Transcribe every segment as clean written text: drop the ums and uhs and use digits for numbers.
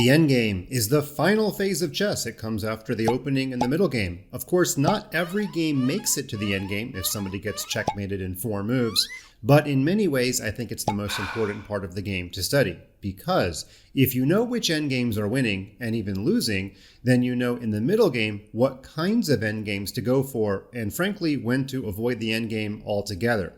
The endgame is the final phase of chess. It comes after the opening and the middle game. Of course, not every game makes it to the endgame if somebody gets checkmated in 4 moves, but in many ways, I think it's the most important part of the game to study. Because if you know which endgames are winning and even losing, then you know in the middle game what kinds of endgames to go for and frankly when to avoid the endgame altogether.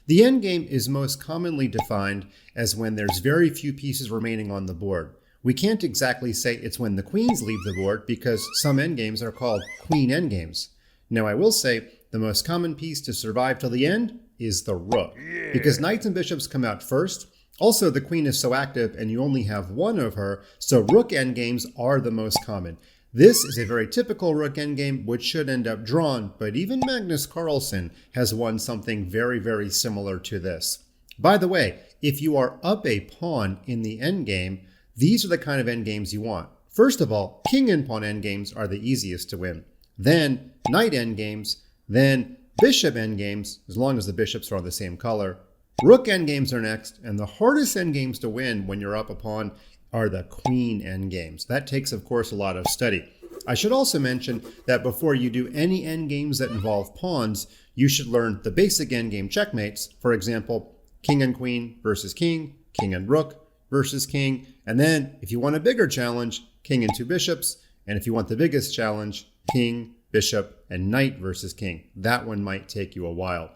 The endgame is most commonly defined as when there's very few pieces remaining on the board. We can't exactly say it's when the queens leave the board because some endgames are called queen endgames. Now I will say the most common piece to survive till the end is the rook, because knights and bishops come out first. Also, the queen is so active and you only have one of her, so rook endgames are the most common. This is a very typical rook endgame which should end up drawn, but even Magnus Carlsen has won something very, very similar to this. By the way, if you are up a pawn in the endgame, these are the kind of endgames you want. First of all, king and pawn endgames are the easiest to win. Then knight endgames, then bishop endgames, as long as the bishops are on the same color. Rook endgames are next, and the hardest endgames to win when you're up a pawn are the queen endgames. That takes, of course, a lot of study. I should also mention that before you do any endgames that involve pawns, you should learn the basic endgame checkmates. For example, king and queen versus king and rook versus king, and then if you want a bigger challenge, king and 2 bishops, and if you want the biggest challenge, king, bishop, and knight versus king. That one might take you a while.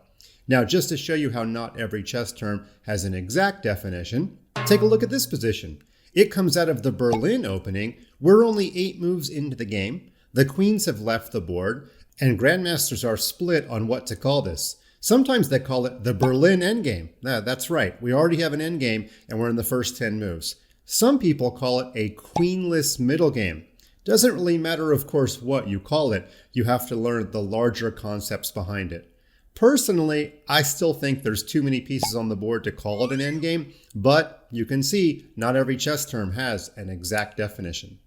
Now, just to show you how not every chess term has an exact definition, take a look at this position. It comes out of the Berlin opening. We're only 8 moves into the game. The queens have left the board, and grandmasters are split on what to call this. Sometimes they call it the Berlin endgame. That's right. We already have an endgame, and we're in the first 10 moves. Some people call it a queenless middle game. Doesn't really matter, of course, what you call it. You have to learn the larger concepts behind it. Personally, I still think there's too many pieces on the board to call it an endgame, but you can see not every chess term has an exact definition.